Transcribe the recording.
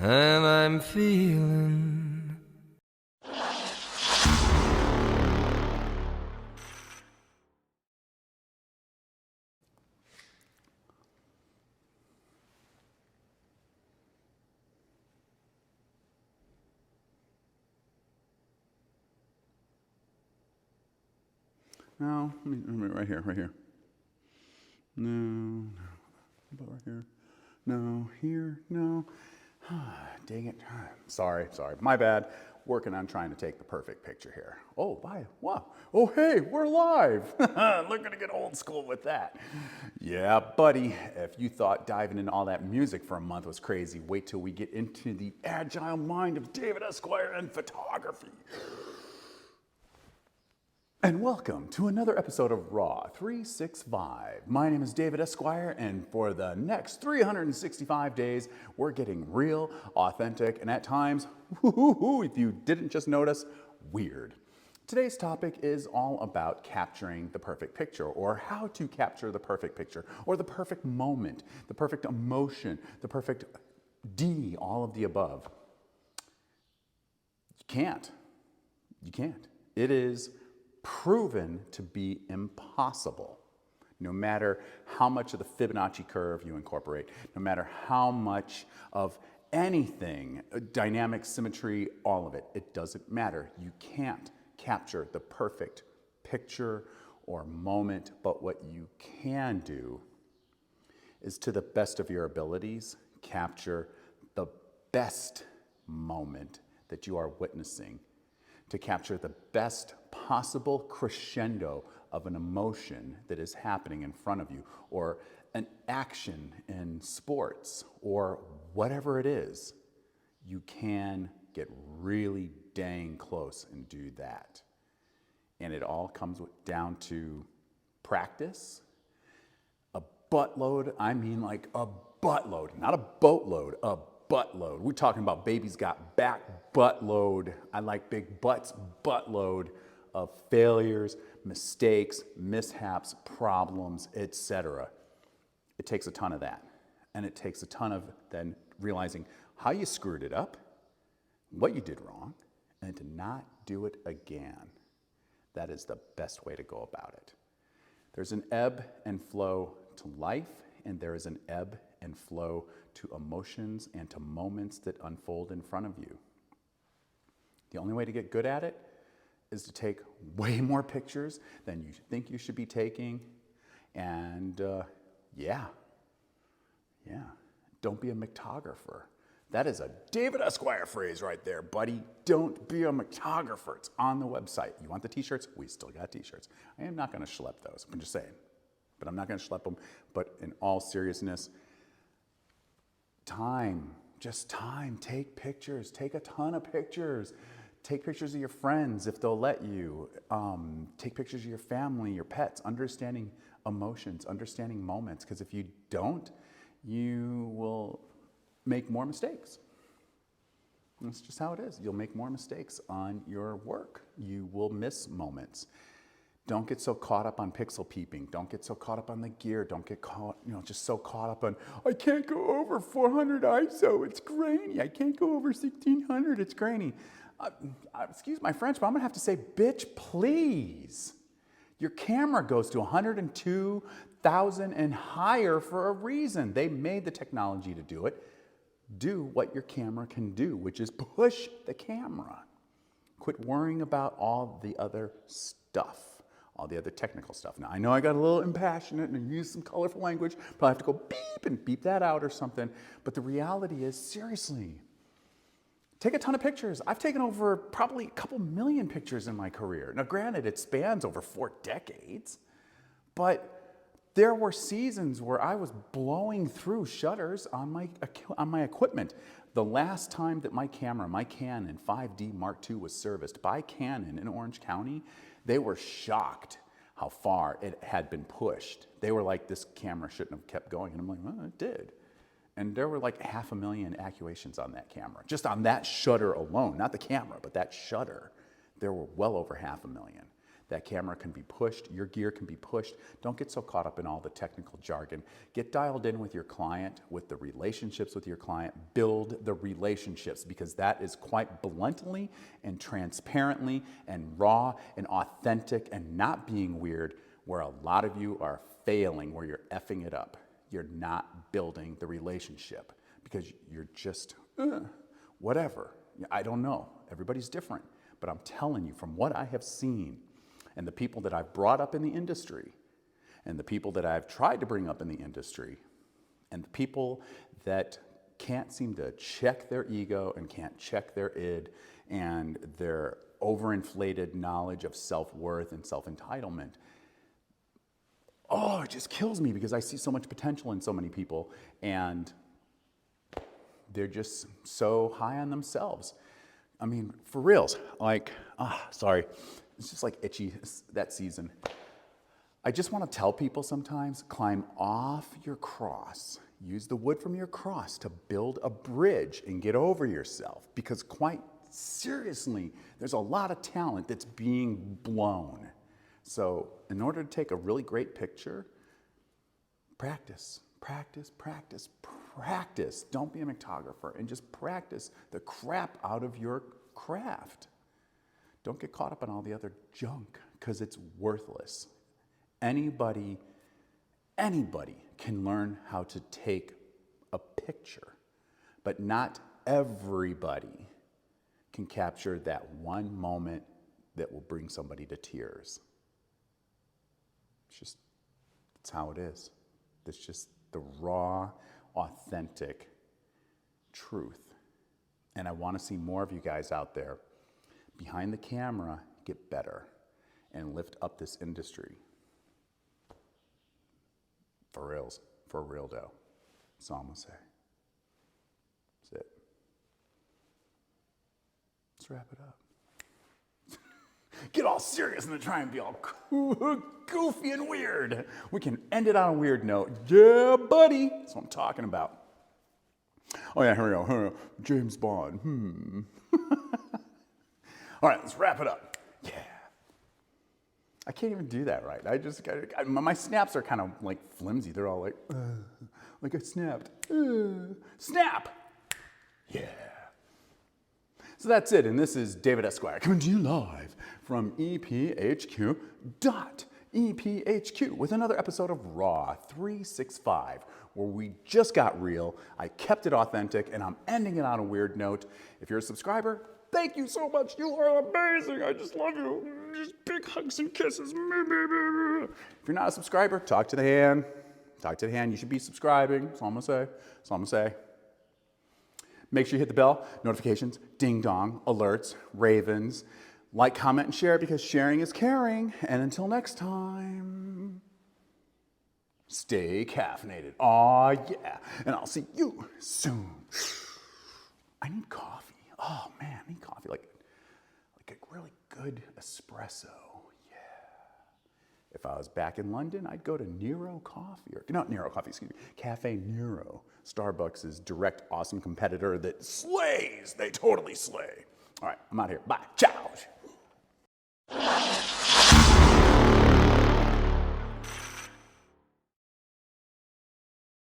and I'm feeling. No, let me right here. No, how about right here? No, here, no. Dang it. Sorry, my bad. Working on trying to take the perfect picture here. Oh, bye. Wow. Oh, hey, we're live. Looking to get old school with that. Yeah, buddy, if you thought diving into all that music for a month was crazy, wait till we get into the agile mind of David Esquire and photography. And welcome to another episode of Raw 365. My name is David Esquire, and for the next 365 days, we're getting real, authentic, and at times, if you didn't just notice, weird. Today's topic is all about capturing the perfect picture, or how to capture the perfect picture, or the perfect moment, the perfect emotion, the perfect D, all of the above. You can't. It is proven to be impossible. No matter how much of the Fibonacci curve you incorporate, no matter how much of anything, dynamic symmetry, all of it, it doesn't matter. You can't capture the perfect picture or moment, but what you can do is, to the best of your abilities, capture the best moment that you are witnessing, to capture the best possible crescendo of an emotion that is happening in front of you, or an action in sports, or whatever it is. You can get really dang close and do that. And it all comes down to practice, a buttload, I mean like a buttload, not a boatload, a buttload. We're talking about baby's got back buttload. I like big butts, buttload of failures, mistakes, mishaps, problems, etc. It takes a ton of that. And it takes a ton of then realizing how you screwed it up, what you did wrong, and to not do it again. That is the best way to go about it. There's an ebb and flow to life, and there is an ebb and flow to emotions and to moments that unfold in front of you. The only way to get good at it is to take way more pictures than you think you should be taking. And don't be a mictographer. That is a David Esquire phrase right there, buddy. Don't be a mictographer. It's on the website. You want the t-shirts? We still got t-shirts. I am not going to schlep those. I'm just saying. But I'm not going to schlep them. But in all seriousness, time, just time. Take pictures. Take a ton of pictures. Take pictures of your friends if they'll let you. Take pictures of your family, your pets, understanding emotions, understanding moments. Because if you don't, you will make more mistakes. That's just how it is. You'll make more mistakes on your work. You will miss moments. Don't get so caught up on pixel peeping. Don't get so caught up on the gear. Don't get caught, just so caught up on, I can't go over 400 ISO, it's grainy. I can't go over 1600, it's grainy. Excuse my French, but I'm gonna have to say, bitch, please. Your camera goes to 102,000 and higher for a reason. They made the technology to do it. Do what your camera can do, which is push the camera. Quit worrying about all the other stuff. All the other technical stuff. Now, I know I got a little impassionate and used some colorful language, but I have to go beep and beep that out or something. But the reality is, seriously, take a ton of pictures. I've taken over probably a couple million pictures in my career. Now, granted, it spans over 4 decades, but there were seasons where I was blowing through shutters on my equipment. The last time that my camera, my Canon 5D Mark II was serviced by Canon in Orange County, they were shocked how far it had been pushed. They were like, this camera shouldn't have kept going. And I'm like, well, it did. And there were like 500,000 accuations on that camera. Just on that shutter alone, not the camera, but that shutter, there were well over 500,000. That camera can be pushed, your gear can be pushed. Don't get so caught up in all the technical jargon. Get dialed in with your client, with the relationships with your client. Build the relationships, because that is quite bluntly and transparently and raw and authentic and not being weird where a lot of you are failing, where you're effing it up. You're not building the relationship because you're just, whatever. I don't know. Everybody's different. But I'm telling you, from what I have seen and the people that I've brought up in the industry and the people that I've tried to bring up in the industry and the people that can't seem to check their ego and can't check their id and their overinflated knowledge of self-worth and self-entitlement, it just kills me because I see so much potential in so many people and they're just so high on themselves. I mean, for reals, like, sorry, it's just like itchy that season. I just want to tell people sometimes, climb off your cross. Use the wood from your cross to build a bridge and get over yourself, because quite seriously, there's a lot of talent that's being blown. So in order to take a really great picture, practice, practice, practice, practice. Don't be a photographer and just practice the crap out of your craft. Don't get caught up in all the other junk because it's worthless. Anybody can learn how to take a picture, but not everybody can capture that one moment that will bring somebody to tears. It's how it is. It's just the raw, authentic truth. And I want to see more of you guys out there behind the camera get better and lift up this industry. For reals, for real though. That's all I'm going to say. That's it. Let's wrap it up. Get all serious and then try and be all goofy and weird. We can end it on a weird note. Yeah, buddy. That's what I'm talking about. Oh yeah, here we go. James Bond. All right, let's wrap it up. Yeah. I can't even do that right. My snaps are kind of like flimsy. They're all like I snapped. Snap. Yeah. So that's it, and this is David Esquire coming to you live from EPHQ with another episode of Raw 365, where we just got real, I kept it authentic, and I'm ending it on a weird note. If you're a subscriber, thank you so much. You are amazing. I just love you. Just big hugs and kisses. If you're not a subscriber, talk to the hand. Talk to the hand. You should be subscribing. That's all I'm going to say. Make sure you hit the bell, notifications, ding dong, alerts, ravens. Like, comment, and share, because sharing is caring. And until next time, stay caffeinated. Aw, yeah. And I'll see you soon. I need coffee. Oh, man, I need coffee. Like a really good espresso. Yeah. If I was back in London, I'd go to Nero Coffee. Cafe Nero. Starbucks' direct awesome competitor that slays. They totally slay. All right, I'm out here. Bye. Ciao.